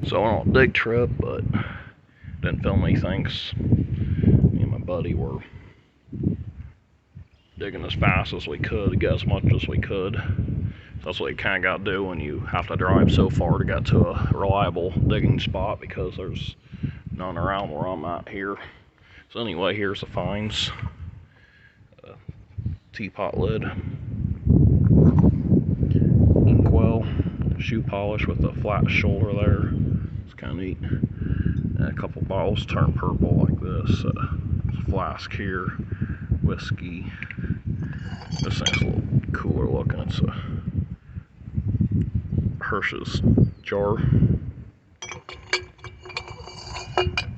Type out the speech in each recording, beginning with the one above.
So on a dig trip, but didn't film anything. Me and my buddy were digging as fast as we could to get as much as we could. So that's what you kind of got to do when you have to drive so far to get to a reliable digging spot, because there's none around where I'm at here. So anyway, here's the finds. Teapot lid, inkwell, shoe polish with a flat shoulder there. It's kind of neat. And a couple bottles turn purple like this. Flask here, whiskey. This thing's a little cooler looking. It's a Hirsch's jar.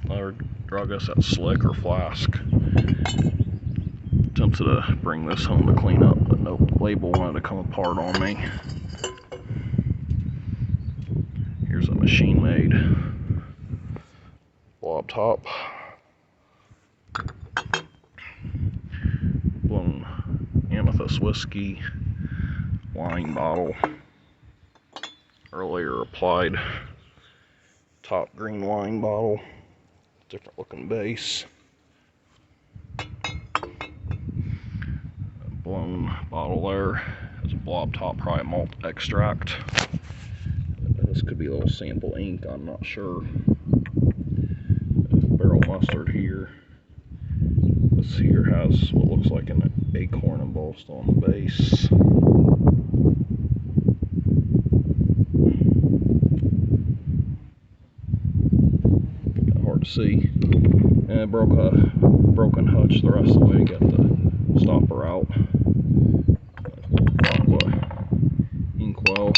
Another drug, us that slick or flask. Attempted to bring this home to clean up, but no label wanted to come apart on me. Here's a machine made blob top. Blown amethyst whiskey, wine bottle. Earlier applied top green wine bottle, different looking base. Blown bottle there has a blob top, probably malt extract. This could be a little sample ink, I'm not sure. Barrel mustard here. This here has what looks like an acorn embossed on the base. Hard to see. And it broke a broken hutch the rest of the way. Got the stopper out. Inkwell.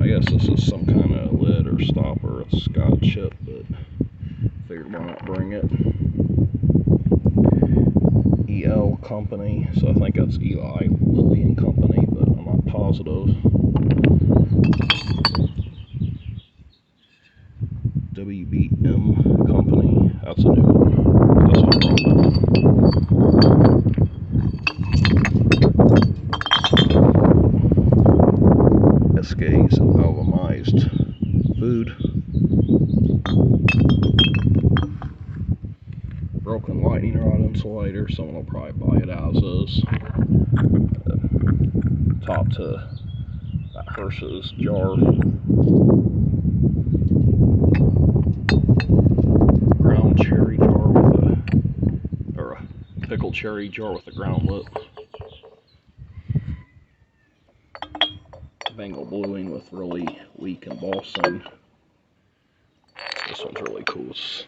I guess this is some kind of lid or stopper. It's got a chip, but figured why not bring it. EL Company, so I think that's Eli Lilly and Company, but I'm not positive. WBM Company, that's a new one. That's what I brought. SK's albumized food. Broken lightning rod insulator, someone will probably buy it as is. Top to that Hirsch's jar. Ground cherry jar with a pickled cherry jar with a ground lip. Bengal bluing with really weak embossing. This one's really cool. It's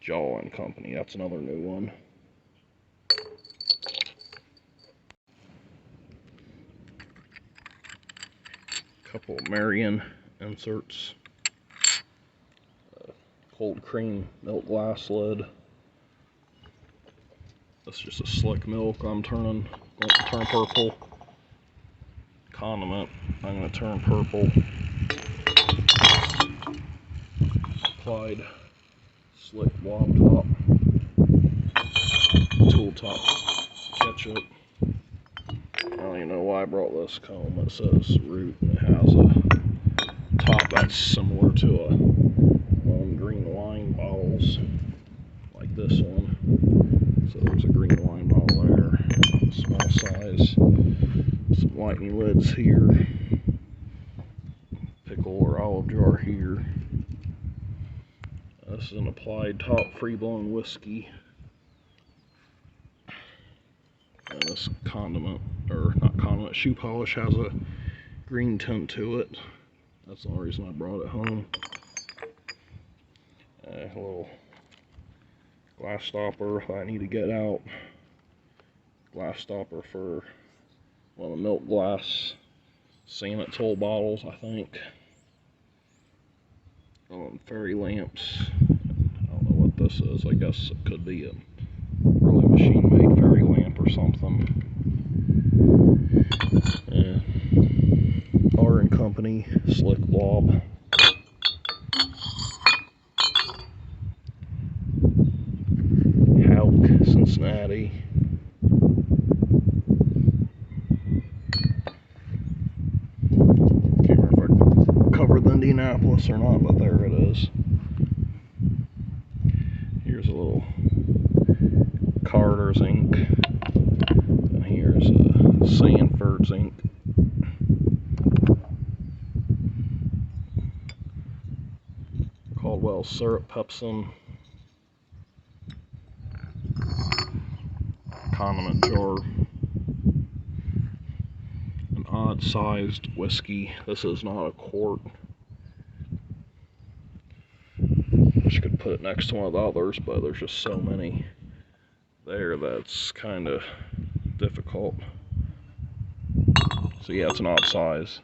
Jaw and Company. That's another new one. Couple of Marion inserts. Cold cream milk glass lid. That's just a slick milk. I'm going to turn purple. Condiment, I'm going to turn purple. Applied slick blob top. Tool top ketchup. I don't even know why I brought this comb. It says root and it has a top that's similar to a one green wine bottles like this one. So there's a green wine bottle there, small size. Some lightning lids here, pickle or olive jar here. This is an applied top free blown whiskey. And this condiment, or not condiment, shoe polish has a green tint to it. That's the only reason I brought it home. A little glass stopper if I need to get out. Glass stopper for one of the milk glass Sanitol bottles, I think. Fairy lamps. I don't know what this is. I guess it could be a really machine-made fairy lamp or something. R and Company slick blob. Hauk, Cincinnati. with Indianapolis or not, but there it is. Here's a little Carter's ink, and here's Sanford's ink. Caldwell syrup Pepsin, condiment jar, an odd sized whiskey. This is not a quart. Wish I could put it next to one of the others, but there's just so many there that's kind of difficult. So yeah, it's an odd size.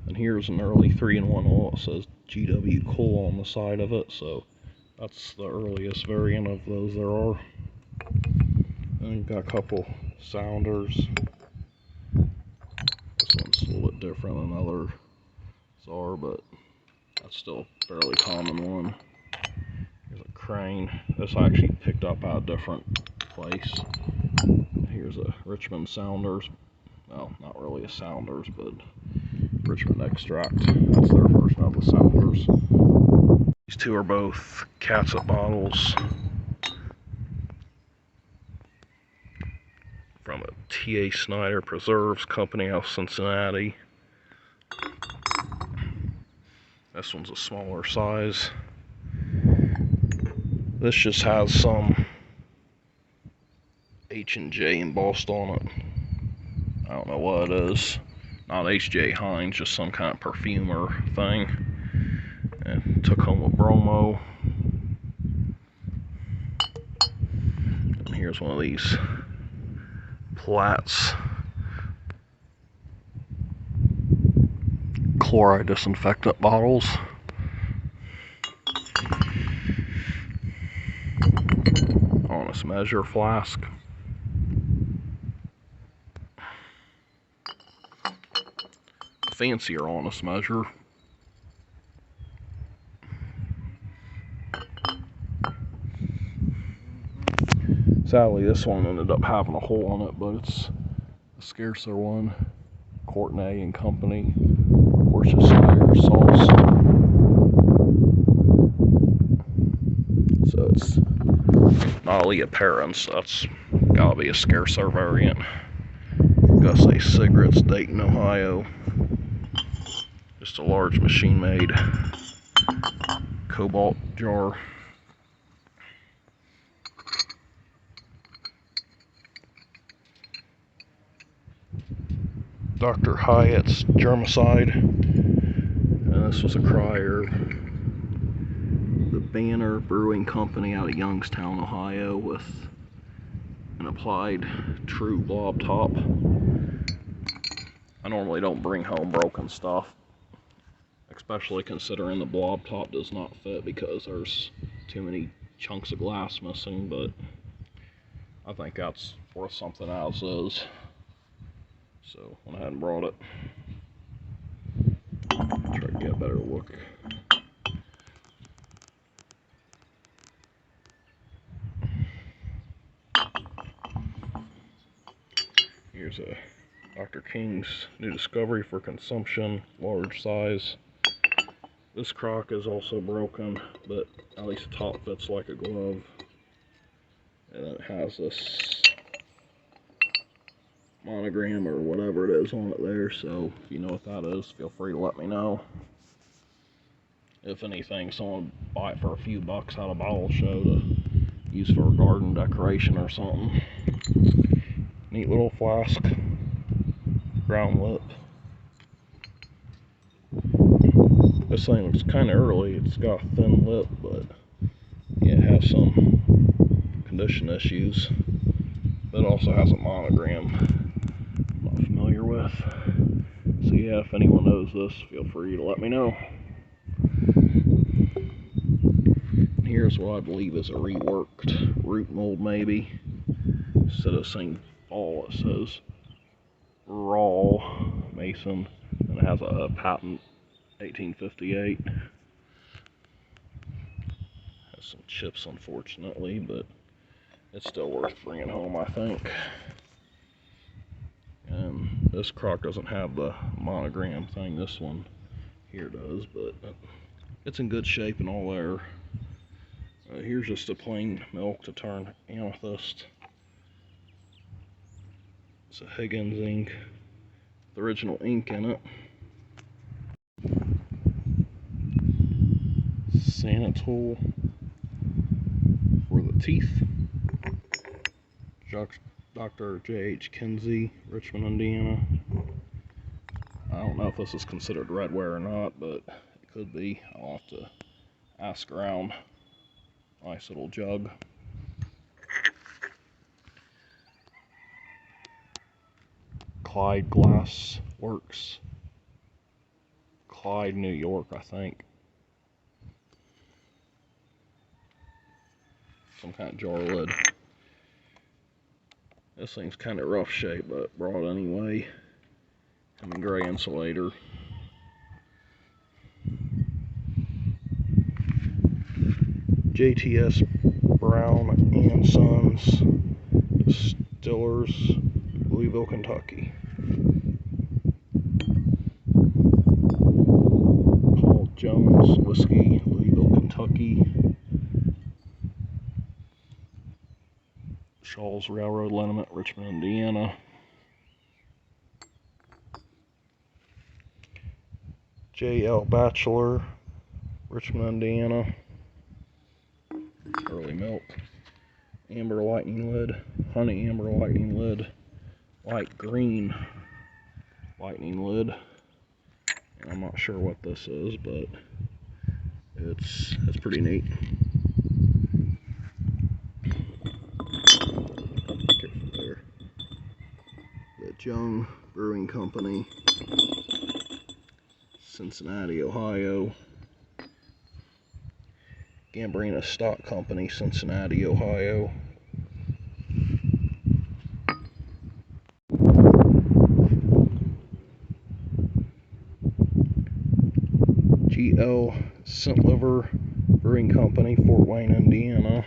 And here's an early 3-in-1 oil. It says GW Cool on the side of it, so that's the earliest variant of those there are. And you've got a couple sounders. This one's a little bit different than others are, but that's still a fairly common one. Here's a crane. This I actually picked up at a different place. Here's a Richmond Sounders. Well, not really a Sounders, but Richmond Extract. That's their version of the Sounders. These two are both catsup bottles from a T.A. Snyder Preserves Company out of Cincinnati. This one's a smaller size. This just has some H&J embossed on it. I don't know what it is. Not H.J. Heinz, just some kind of perfumer thing. And took home a bromo. And here's one of these Platts chloride disinfectant bottles. Honest Measure flask. Fancier Honest Measure. Sadly, this one ended up having a hole on it, but it's a scarcer one. Courtenay and Company, Worcestershire sauce. So it's not Leah Perrins, that's gotta be a scarcer variant. Gotta say Cigarettes, Dayton, Ohio. Just a large machine-made cobalt jar. Dr. Hyatt's Germicide, and this was a crier. The Banner Brewing Company out of Youngstown, Ohio, with an applied true blob top. I normally don't bring home broken stuff, especially considering the blob top does not fit because there's too many chunks of glass missing, but I think that's worth something as is. So went ahead and brought it. Try to get a better look. Here's a Dr. King's New Discovery for consumption, large size. This crock is also broken, but at least the top fits like a glove. And then it has this monogram or whatever it is on it there, so if you know what that is, feel free to let me know. If anything, someone would buy it for a few bucks at a bottle show to use for a garden decoration or something. Neat little flask, ground lip. This thing looks kind of early, it's got a thin lip, but yeah, it has some condition issues. It also has a monogram I'm not familiar with. So yeah, if anyone knows this, feel free to let me know. Here's what I believe is a reworked root mold, maybe. Instead of saying fall, it says raw mason, and it has a patent 1858. Has some chips, unfortunately, but it's still worth bringing home, I think. This crock doesn't have the monogram thing. This one here does, but it's in good shape and all there. Here's just a plain milk to turn amethyst. It's a Higgins ink, the original ink in it. Santa tool for the teeth. Dr. J.H. Kinsey, Richmond, Indiana. I don't know if this is considered redware or not, but it could be. I'll have to ask around. Nice little jug. Clyde Glass Works. Clyde, New York, I think. Some kind of jar lid. This thing's kind of rough shape, but brought anyway. And the gray insulator. JTS Brown and Sons Distillers, Louisville, Kentucky. Paul Jones Whiskey, Louisville, Kentucky. Shaw's Railroad Liniment, Richmond, Indiana. J.L. Batchelor, Richmond, Indiana. Early milk. Amber lightning lid, honey amber lightning lid, light green lightning lid. And I'm not sure what this is, but it's pretty neat. Careful there. The Young Brewing Company, Cincinnati, Ohio. Gambrina Stock Company, Cincinnati, Ohio. G.L. St. Liver Brewing Company, Fort Wayne, Indiana.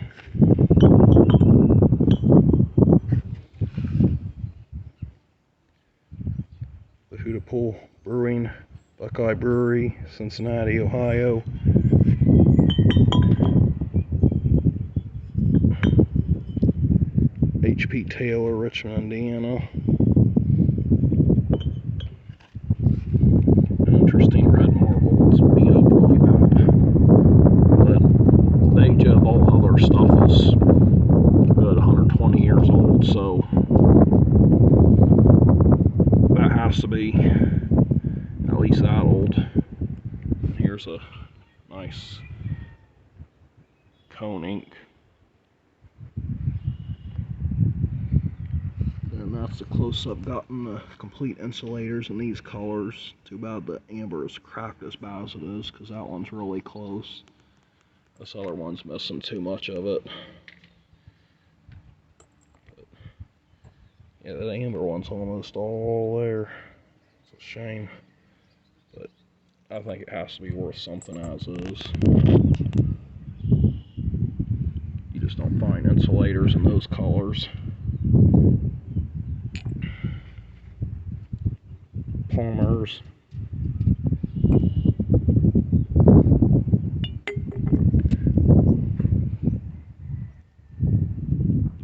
The Hootapool Brewing, Buckeye Brewery, Cincinnati, Ohio. H.P. Taylor, Richmond, Indiana. An interesting red marble. It's beat up really bad. But the age of all other stuff is good, 120 years old, so that has to be at least that old. And here's a nice cone ink. And that's the close-up gotten the complete insulators in these colors. Too bad the amber is cracked as bad as it is, because that one's really close. This other one's missing too much of it. But yeah, that amber one's almost all there. It's a shame. But I think it has to be worth something as is. You just don't find insulators in those colors. Palmers.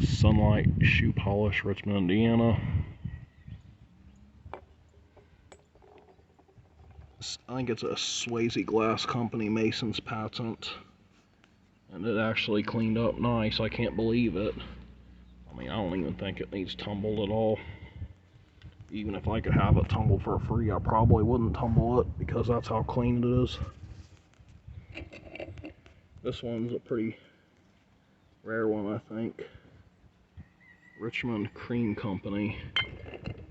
Sunlight Shoe Polish, Richmond, Indiana. I think it's a Swayze Glass Company Mason's patent. And it actually cleaned up nice. I can't believe it. I mean, I don't even think it needs tumbled at all. Even if I could have it tumbled for free, I probably wouldn't tumble it because that's how clean it is. This one's a pretty rare one, I think. Richmond Cream Company.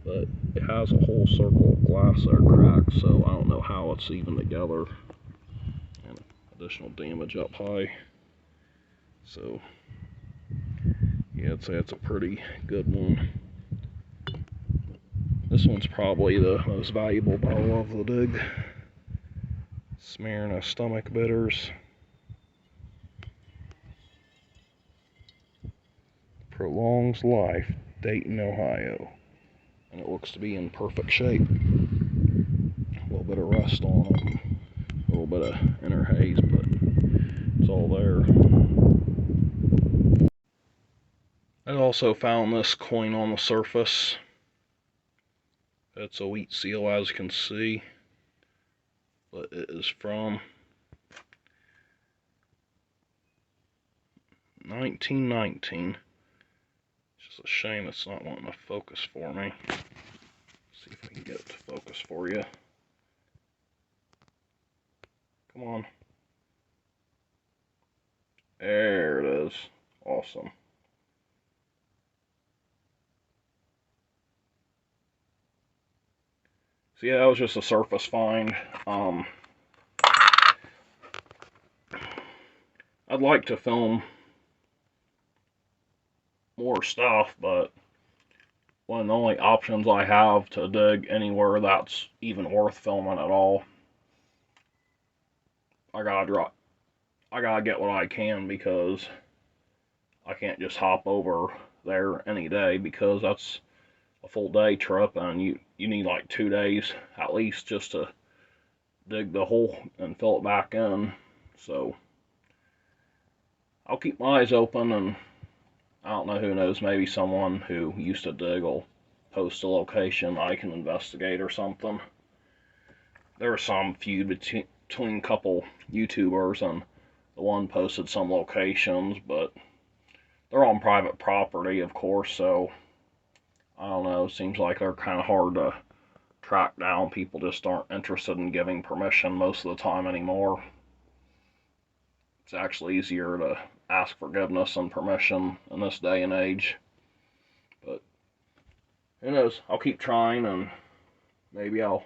But it has a whole circle of glass there cracked, so I don't know how it's even together. And additional damage up high. So, yeah, I'd say it's a pretty good one. This one's probably the most valuable bottle of the dig. Smyrna Stomach Bitters. Prolongs life, Dayton, Ohio. and it looks to be in perfect shape. A little bit of rust on it, a little bit of inner haze, but it's all there. I also found this coin on the surface. It's a wheat seal, as you can see, but it is from 1919. It's just a shame it's not wanting to focus for me. Let's see if I can get it to focus for you. Come on. There it is. Awesome. So yeah, that was just a surface find. I'd like to film more stuff, but one of the only options I have to dig anywhere that's even worth filming at all, I gotta get what I can, because I can't just hop over there any day, because that's a full day trip, and you need like 2 days at least just to dig the hole and fill it back in. So I'll keep my eyes open, and I don't know, who knows, maybe someone who used to dig will post a location I can investigate or something. There was some feud between a couple YouTubers, and the one posted some locations, but they're on private property, of course, so I don't know, it seems like they're kind of hard to track down. People just aren't interested in giving permission most of the time anymore. It's actually easier to ask forgiveness and permission in this day and age. But who knows? I'll keep trying, and maybe I'll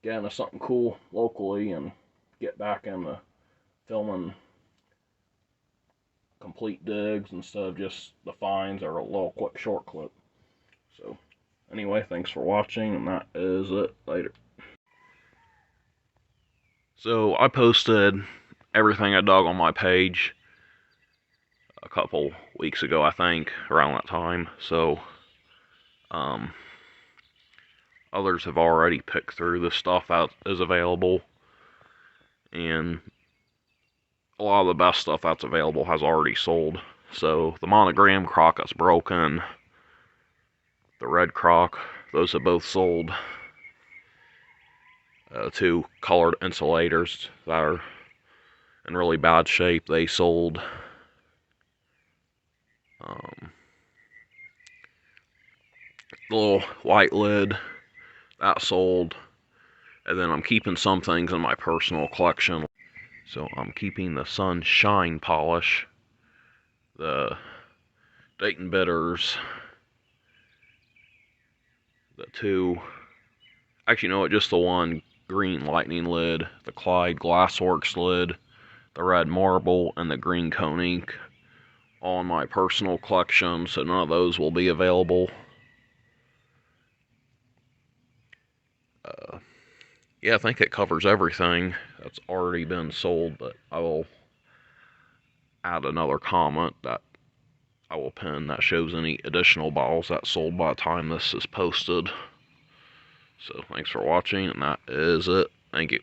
get into something cool locally and get back into filming complete digs instead of just the finds or a little quick short clip. So anyway, thanks for watching, and that is it. Later. So I posted everything I dug on my page a couple weeks ago, I think, around that time. So others have already picked through the stuff that is available, and a lot of the best stuff that's available has already sold. So the monogram crock that's broken, the red crock, those have both sold. 2 colored insulators that are in really bad shape, they sold. The little white lid, that sold. And then I'm keeping some things in my personal collection. So I'm keeping the Sunshine polish, the Dayton Bitters, the 2, actually no, just the 1 green lightning lid, the Clyde Glassworks lid, the red marble, and the green cone ink, all in my personal collection, so none of those will be available. Yeah, I think it covers everything that's already been sold, but I will add another comment that I will pin that shows any additional bottles that sold by the time this is posted. So thanks for watching, and that is it. Thank you.